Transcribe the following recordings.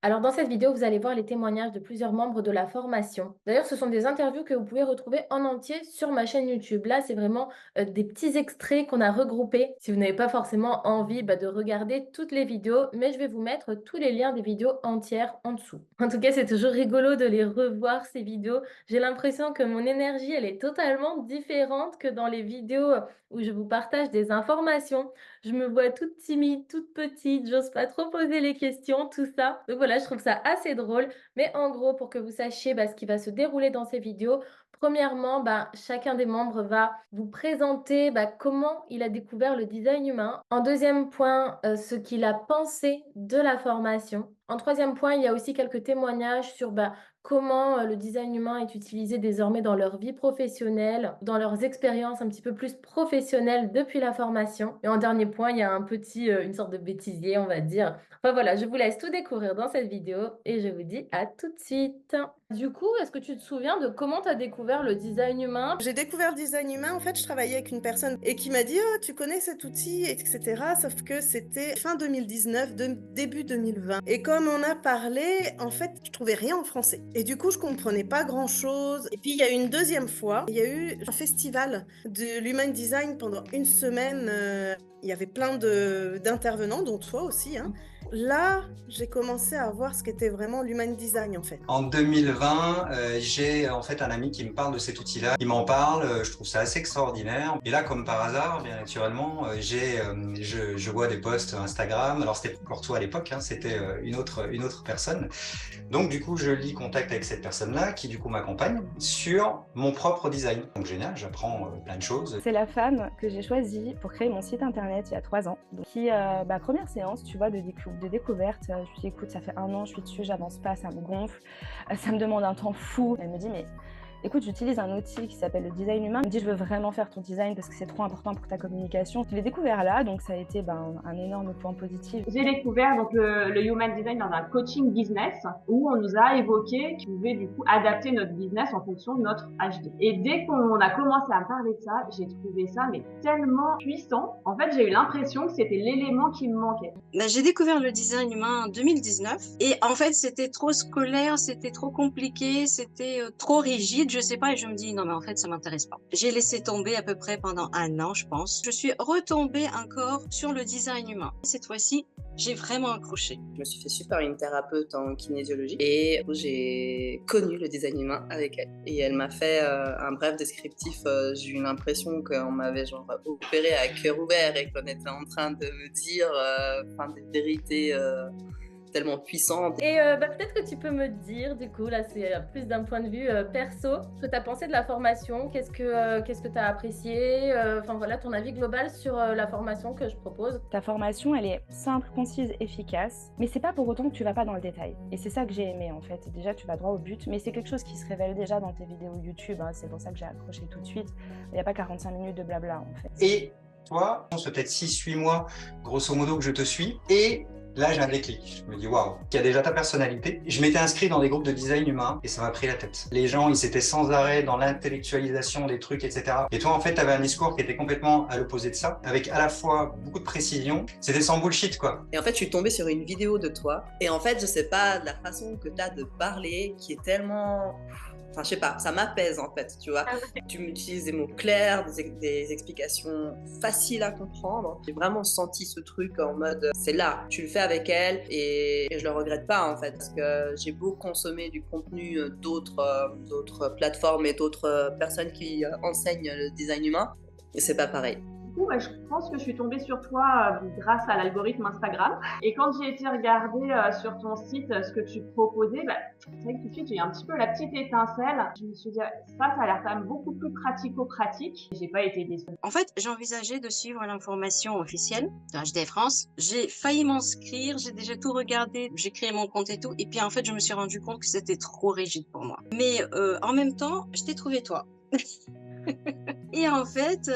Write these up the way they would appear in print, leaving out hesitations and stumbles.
Alors dans cette vidéo, vous allez voir les témoignages de plusieurs membres de la formation. D'ailleurs, ce sont des interviews que vous pouvez retrouver en entier sur ma chaîne YouTube. Là, c'est vraiment des petits extraits qu'on a regroupés. Si vous n'avez pas forcément envie de regarder toutes les vidéos, mais je vais vous mettre tous les liens des vidéos entières en dessous. En tout cas, c'est toujours rigolo de les revoir, ces vidéos. J'ai l'impression que mon énergie, elle est totalement différente que dans les vidéos où je vous partage des informations. Je me vois toute timide, toute petite, j'ose pas trop poser les questions, tout ça. Donc voilà, je trouve ça assez drôle. Mais en gros, pour que vous sachiez ce qui va se dérouler dans ces vidéos, premièrement, chacun des membres va vous présenter comment il a découvert le design humain. En deuxième point, ce qu'il a pensé de la formation. En troisième point, il y a aussi quelques témoignages sur comment le design humain est utilisé désormais dans leur vie professionnelle, dans leurs expériences un petit peu plus professionnelles depuis la formation. Et en dernier point, il y a une sorte de bêtisier, on va dire. Enfin voilà, je vous laisse tout découvrir dans cette vidéo et je vous dis à tout de suite. Du coup, est-ce que tu te souviens de comment tu as découvert le design humain? J'ai découvert le design humain, en fait, je travaillais avec une personne et qui m'a dit: «Oh, tu connais cet outil?» etc. Sauf que c'était fin 2019, début 2020 et comme on a parlé, en fait, je trouvais rien en français et du coup, je comprenais pas grand-chose et puis il y a eu une deuxième fois, il y a eu un festival de l'human design pendant une semaine, il y avait plein d'intervenants, dont toi aussi, hein. Là, j'ai commencé à voir ce qu'était vraiment l'human design, en fait. En 2020, j'ai en fait un ami qui me parle de cet outil-là. Il m'en parle, je trouve ça assez extraordinaire. Et là, comme par hasard, bien naturellement, je vois des posts Instagram. Alors c'était pas encore toi à l'époque, hein, c'était une autre personne. Donc du coup, je lis contact avec cette personne-là qui du coup m'accompagne sur mon propre design. Donc génial, j'apprends plein de choses. C'est la femme que j'ai choisie pour créer mon site internet il y a 3 ans. Donc, première séance, tu vois, de découverte. Je lui dis, écoute, ça fait 1 an, je suis dessus, j'avance pas, ça me gonfle, ça me demande un temps fou. Elle me dit, mais écoute, j'utilise un outil qui s'appelle le design humain. Elle me dit, je veux vraiment faire ton design parce que c'est trop important pour ta communication. Je l'ai découvert là, donc ça a été un énorme point positif. J'ai découvert donc le Human Design dans un coaching business où on nous a évoqué qu'on pouvait du coup adapter notre business en fonction de notre HD. Et dès qu'on a commencé à me parler de ça, j'ai trouvé ça mais tellement puissant. En fait, j'ai eu l'impression que c'était l'élément qui me manquait. J'ai découvert le design humain en 2019 et en fait, c'était trop scolaire, c'était trop compliqué, c'était trop rigide, je sais pas, et je me dis non mais en fait, ça m'intéresse pas. J'ai laissé tomber à peu près pendant 1 an, je pense. Je suis retombée encore sur le design humain. Cette fois-ci, j'ai vraiment accroché. Je me suis fait suivre par une thérapeute en kinésiologie et j'ai connu le design humain avec elle. Et elle m'a fait un bref descriptif. J'ai eu l'impression qu'on m'avait genre opéré à cœur ouvert et qu'on était en train de me dire des vérités tellement puissantes. Et peut-être que tu peux me dire, du coup, là, c'est plus d'un point de vue perso, ce que tu as pensé de la formation, qu'est-ce que tu as apprécié, enfin voilà, ton avis global sur la formation que je propose. Ta formation, elle est simple, concise, efficace, mais c'est pas pour autant que tu vas pas dans le détail. Et c'est ça que j'ai aimé en fait. Déjà, tu vas droit au but, mais c'est quelque chose qui se révèle déjà dans tes vidéos YouTube, hein. C'est pour ça que j'ai accroché tout de suite. Il n'y a pas 45 minutes de blabla en fait. Et toi, ça fait peut-être 6-8 mois, grosso modo, que je te suis. Et là, j'ai un déclic. Je me dis, waouh, il y a déjà ta personnalité. Je m'étais inscrit dans des groupes de design humain et ça m'a pris la tête. Les gens, ils étaient sans arrêt dans l'intellectualisation des trucs, etc. Et toi, en fait, tu avais un discours qui était complètement à l'opposé de ça, avec à la fois beaucoup de précision. C'était sans bullshit, quoi. Et en fait, je suis tombée sur une vidéo de toi. Et en fait, je sais pas, la façon que tu as de parler qui est tellement... Enfin, je sais pas, ça m'apaise en fait, tu vois. Tu utilises des mots clairs, des explications faciles à comprendre. J'ai vraiment senti ce truc en mode, c'est là, tu le fais avec elle et je le regrette pas en fait, parce que j'ai beau consommer du contenu d'autres plateformes et d'autres personnes qui enseignent le design humain, et c'est pas pareil. Du coup, je pense que je suis tombée sur toi grâce à l'algorithme Instagram. Et quand j'ai été regarder sur ton site ce que tu proposais, c'est vrai que tout de suite j'ai eu un petit peu la petite étincelle. Je me suis dit ça a l'air quand même beaucoup plus pratico-pratique. J'ai pas été déçue. En fait, j'envisageais de suivre l'information officielle de HD France. J'ai failli m'inscrire, j'ai déjà tout regardé, j'ai créé mon compte et tout. Et puis en fait, je me suis rendu compte que c'était trop rigide pour moi. Mais en même temps, je t'ai trouvé toi. Et en fait,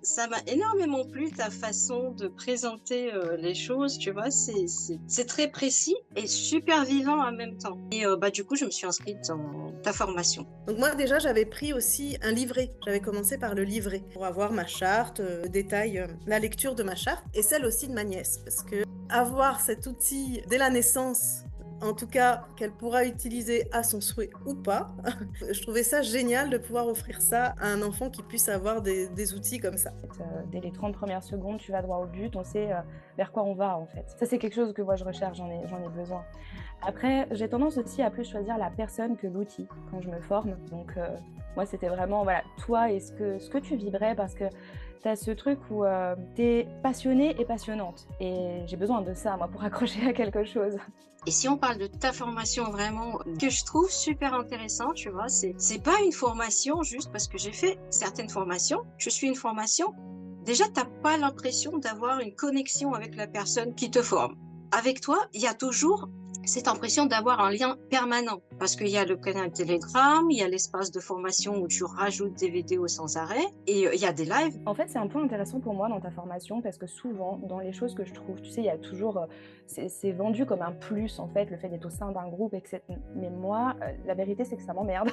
ça m'a énormément plu ta façon de présenter les choses, tu vois, c'est très précis et super vivant en même temps. Et du coup, je me suis inscrite dans ta formation. Donc moi déjà j'avais pris aussi un livret, j'avais commencé par le livret pour avoir ma charte, détail, la lecture de ma charte et celle aussi de ma nièce parce que avoir cet outil dès la naissance en tout cas qu'elle pourra utiliser à son souhait ou pas. Je trouvais ça génial de pouvoir offrir ça à un enfant qui puisse avoir des outils comme ça. Dès les 30 premières secondes, tu vas droit au but, on sait vers quoi on va en fait. Ça, c'est quelque chose que moi je recherche, j'en ai besoin. Après, j'ai tendance aussi à plus choisir la personne que l'outil quand je me forme. Donc moi, c'était vraiment voilà, toi et ce que tu vibrais, parce que tu as ce truc où tu es passionnée et passionnante. Et j'ai besoin de ça, moi, pour accrocher à quelque chose. Et si on parle de ta formation vraiment, que je trouve super intéressant, tu vois, c'est pas une formation juste parce que j'ai fait certaines formations, je suis une formation. Déjà, t'as pas l'impression d'avoir une connexion avec la personne qui te forme. Avec toi, il y a toujours cette impression d'avoir un lien permanent, parce qu'il y a le canal Telegram, il y a l'espace de formation où tu rajoutes des vidéos sans arrêt, et il y a des lives. En fait, c'est un point intéressant pour moi dans ta formation, parce que souvent, dans les choses que je trouve, tu sais, il y a toujours, c'est vendu comme un plus, en fait, le fait d'être au sein d'un groupe, etc. Mais moi, la vérité, c'est que ça m'emmerde.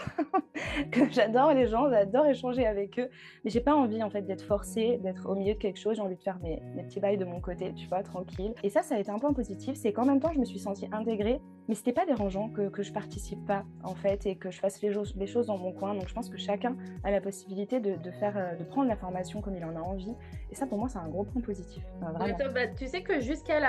Que j'adore les gens, j'adore échanger avec eux, mais j'ai pas envie, en fait, d'être forcée, d'être au milieu de quelque chose. J'ai envie de faire mes petits bails de mon côté, tu vois, tranquille. Et ça a été un point positif, c'est qu'en même temps, je me suis sentie intégrée, mais c'était pas dérangeant que je participe pas, en fait, et que je fasse les choses dans mon coin. Donc je pense que chacun a la possibilité de prendre la formation comme il en a envie, et ça pour moi c'est un gros point positif. Vraiment. Bah, tu sais que jusqu'à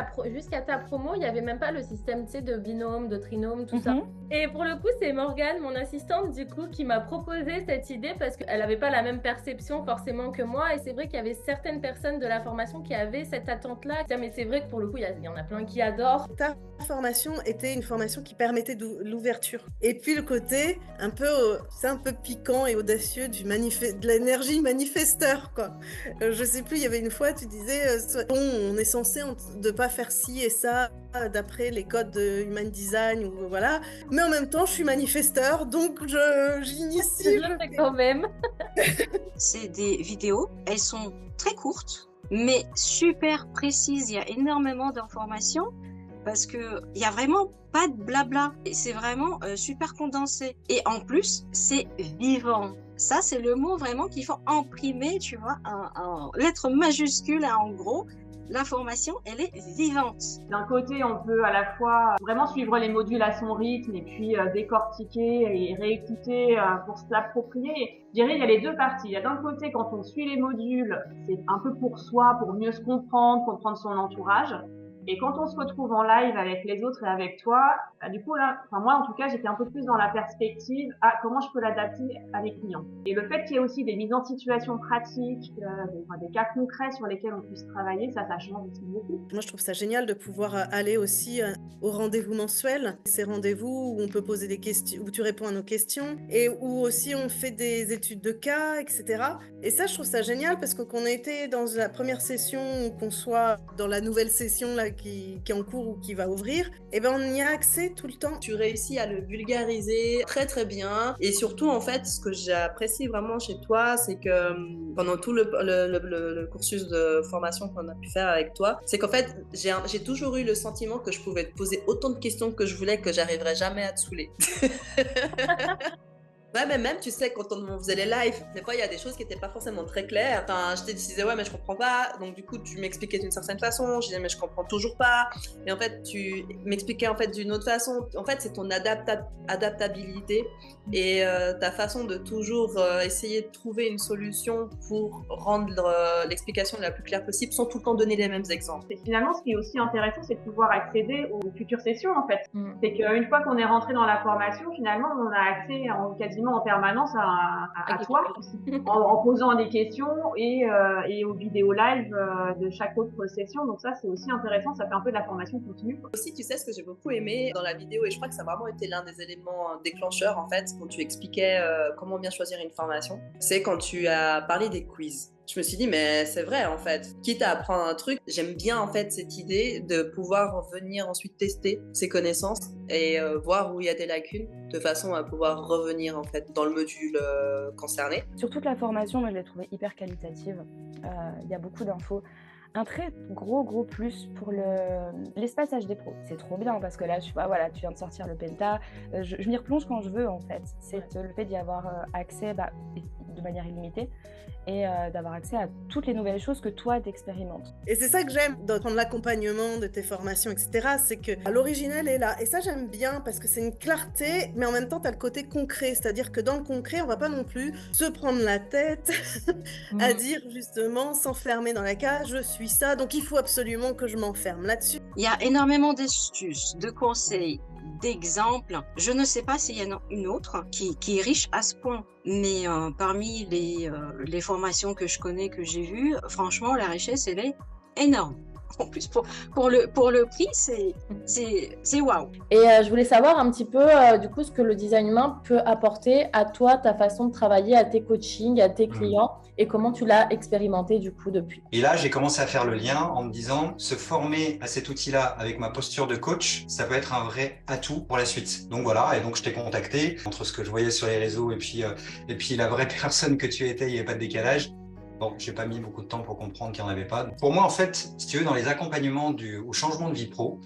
ta promo, il n'y avait même pas le système, tu sais, de binôme, de trinôme, tout ça. Et pour le coup, c'est Morgane, mon assistante, du coup, qui m'a proposé cette idée parce qu'elle n'avait pas la même perception forcément que moi. Et c'est vrai qu'il y avait certaines personnes de la formation qui avaient cette attente-là. Mais c'est vrai que pour le coup, il y en a plein qui adorent. Ta formation était une formation qui permettait de l'ouverture. Et puis le côté un peu, c'est un peu piquant et audacieux de l'énergie manifesteur, quoi. Je sais plus, il y avait une fois, tu disais, bon, on est censé de pas faire ci et ça d'après les codes de Human Design, ou voilà. Mais en même temps, je suis manifesteur, donc j'initie. Je le fais quand même. C'est des vidéos, elles sont très courtes, mais super précises. Il y a énormément d'informations parce que il y a vraiment pas de blabla. C'est vraiment super condensé. Et en plus, c'est vivant. Ça, c'est le mot vraiment qu'il faut imprimer, tu vois, en lettres majuscules, en gros. L'information, elle est vivante. D'un côté, on peut à la fois vraiment suivre les modules à son rythme et puis décortiquer et réécouter pour se l'approprier. Je dirais, il y a les deux parties. Il y a d'un côté, quand on suit les modules, c'est un peu pour soi, pour mieux se comprendre son entourage. Et quand on se retrouve en live avec les autres et avec toi, bah, du coup là, enfin moi en tout cas, j'étais un peu plus dans la perspective comment je peux l'adapter à mes clients. Et le fait qu'il y ait aussi des mises en situation pratiques, des cas concrets sur lesquels on puisse travailler, ça change aussi beaucoup. Moi, je trouve ça génial de pouvoir aller aussi aux rendez-vous mensuels. Ces rendez-vous où on peut poser des questions, où tu réponds à nos questions, et où aussi on fait des études de cas, etc. Et ça, je trouve ça génial parce que qu'on a été dans la première session ou qu'on soit dans la nouvelle session là qui est en cours ou qui va ouvrir, et ben on y a accès tout le temps. Tu réussis à le vulgariser très très bien, et surtout en fait ce que j'apprécie vraiment chez toi, c'est que pendant tout le cursus de formation qu'on a pu faire avec toi, c'est qu'en fait j'ai toujours eu le sentiment que je pouvais te poser autant de questions que je voulais, que j'arriverais jamais à te saouler. Ouais, mais même, tu sais, quand on faisait les lives, des fois, il y a des choses qui n'étaient pas forcément très claires. Enfin, je te disais, ouais, mais je comprends pas. Donc, du coup, tu m'expliquais d'une certaine façon. Je disais, mais je comprends toujours pas. Et en fait, tu m'expliquais en fait d'une autre façon. En fait, c'est ton adaptabilité et ta façon de toujours essayer de trouver une solution pour rendre l'explication la plus claire possible sans tout le temps donner les mêmes exemples. Et finalement, ce qui est aussi intéressant, c'est de pouvoir accéder aux futures sessions, en fait. C'est qu'une fois qu'on est rentré dans la formation, finalement, on a accès quasiment en permanence à toi, en posant des questions et aux vidéos live de chaque autre session. Donc ça, c'est aussi intéressant, ça fait un peu de la formation continue. Aussi, tu sais, ce que j'ai beaucoup aimé dans la vidéo, et je crois que ça a vraiment été l'un des éléments déclencheurs, en fait, quand tu expliquais comment bien choisir une formation, c'est quand tu as parlé des quiz. Je me suis dit, mais c'est vrai, en fait. Quitte à apprendre un truc, j'aime bien, en fait, cette idée de pouvoir venir ensuite tester ses connaissances et voir où il y a des lacunes, de façon à pouvoir revenir, en fait, dans le module concerné. Sur toute la formation, moi, je l'ai trouvée hyper qualitative. Il y a beaucoup d'infos. Un très gros plus pour l'espace HD Pro. C'est trop bien parce que là, tu vois, voilà, tu viens de sortir le Penta. Je m'y replonge quand je veux, en fait. C'est le fait d'y avoir accès, de manière illimitée et d'avoir accès à toutes les nouvelles choses que toi t'expérimentes. Et c'est ça que j'aime dans l'accompagnement de tes formations, etc. C'est que l'original est là. Et ça, j'aime bien parce que c'est une clarté, mais en même temps, tu as le côté concret. C'est-à-dire que dans le concret, on va pas non plus se prendre la tête à dire justement, s'enfermer dans la cage, je suis ça, donc il faut absolument que je m'enferme là-dessus. Il y a énormément d'astuces, de conseils, d'exemples. Je ne sais pas s'il y en a une autre qui est riche à ce point, mais parmi les formations que je connais, que j'ai vues, franchement, la richesse, elle est énorme. En plus, pour le prix, c'est waouh. Et je voulais savoir un petit peu, du coup, ce que le design humain peut apporter à toi, ta façon de travailler, à tes coachings, à tes clients, et comment tu l'as expérimenté, du coup, depuis. Et là, j'ai commencé à faire le lien en me disant, se former à cet outil-là avec ma posture de coach, ça peut être un vrai atout pour la suite. Donc voilà, et donc je t'ai contacté. Entre ce que je voyais sur les réseaux et puis la vraie personne que tu étais, il n'y avait pas de décalage. Bon, j'ai pas mis beaucoup de temps pour comprendre qu'il n'y en avait pas. Pour moi, en fait, si tu veux, dans les accompagnements au changement de vie pro,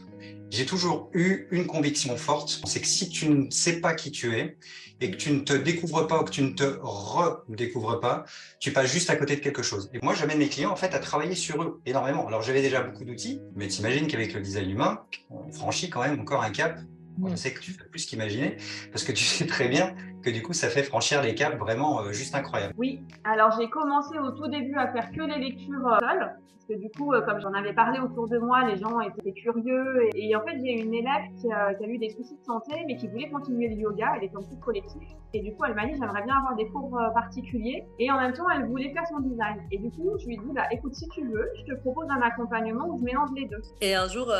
j'ai toujours eu une conviction forte, c'est que si tu ne sais pas qui tu es et que tu ne te découvres pas ou que tu ne te redécouvres pas, tu passes juste à côté de quelque chose. Et moi, j'amène mes clients en fait à travailler sur eux énormément. Alors, j'avais déjà beaucoup d'outils, mais t'imagines qu'avec le design humain, on franchit quand même encore un cap. Je sais que tu fais plus qu'imaginer, parce que tu sais très bien que du coup, ça fait franchir les caps vraiment juste incroyables. Oui, alors j'ai commencé au tout début à faire que les lectures seules, parce que du coup, comme j'en avais parlé autour de moi, les gens étaient curieux. Et en fait, j'ai une élève qui a eu des soucis de santé, mais qui voulait continuer le yoga. Elle était en cours collectif. Et du coup, elle m'a dit, j'aimerais bien avoir des cours particuliers. Et en même temps, elle voulait faire son design. Et du coup, je lui ai dit, bah, écoute, si tu veux, je te propose un accompagnement où je mélange les deux. Et un jour,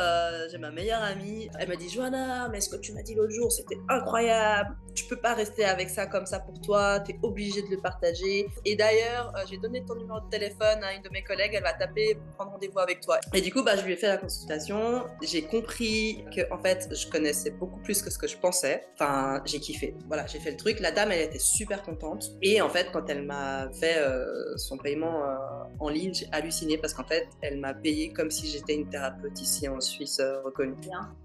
j'ai ma meilleure amie, elle m'a dit, Johanna, mais ce que tu m'as dit l'autre jour, c'était incroyable. Tu peux pas rester avec ça comme ça pour toi, t'es obligée de le partager. Et d'ailleurs, j'ai donné ton numéro de téléphone à une de mes collègues, elle va taper pour prendre rendez-vous avec toi. Et du coup, je lui ai fait la consultation. J'ai compris que, en fait, je connaissais beaucoup plus que ce que je pensais. Enfin, j'ai kiffé. Voilà, j'ai fait le truc. La dame, elle était super contente. Et en fait, quand elle m'a fait son paiement en ligne, j'ai halluciné parce qu'en fait, elle m'a payé comme si j'étais une thérapeute ici en Suisse reconnue.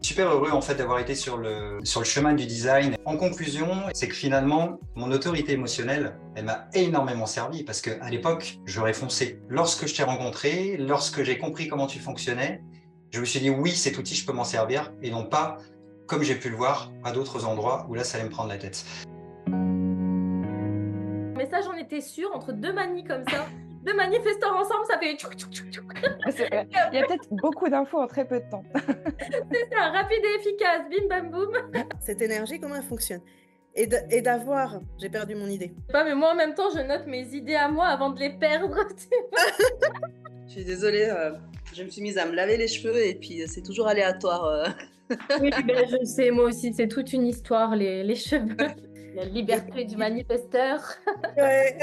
Super heureux en fait d'avoir été sur le chemin du design. En conclusion, c'est que finalement, mon autorité émotionnelle, elle m'a énormément servi parce qu'à l'époque, j'aurais foncé. Lorsque je t'ai rencontré, lorsque j'ai compris comment tu fonctionnais, je me suis dit oui, cet outil, je peux m'en servir et non pas, comme j'ai pu le voir, à d'autres endroits où là, ça allait me prendre la tête. Mais ça, j'en étais sûre, entre deux manies comme ça, deux manifestants ensemble, ça fait tchouk tchouk tchouk tchouk. Il y a peut-être beaucoup d'infos en très peu de temps. C'est ça, rapide et efficace, bim bam boum. Cette énergie, comment elle fonctionne? Et d'avoir... J'ai perdu mon idée. Pas, mais moi, en même temps, je note mes idées à moi avant de les perdre. Je suis désolée, je me suis mise à me laver les cheveux et puis c'est toujours aléatoire. Oui, ben, je sais, moi aussi, c'est toute une histoire, les cheveux. La liberté du manifesteur. Ouais.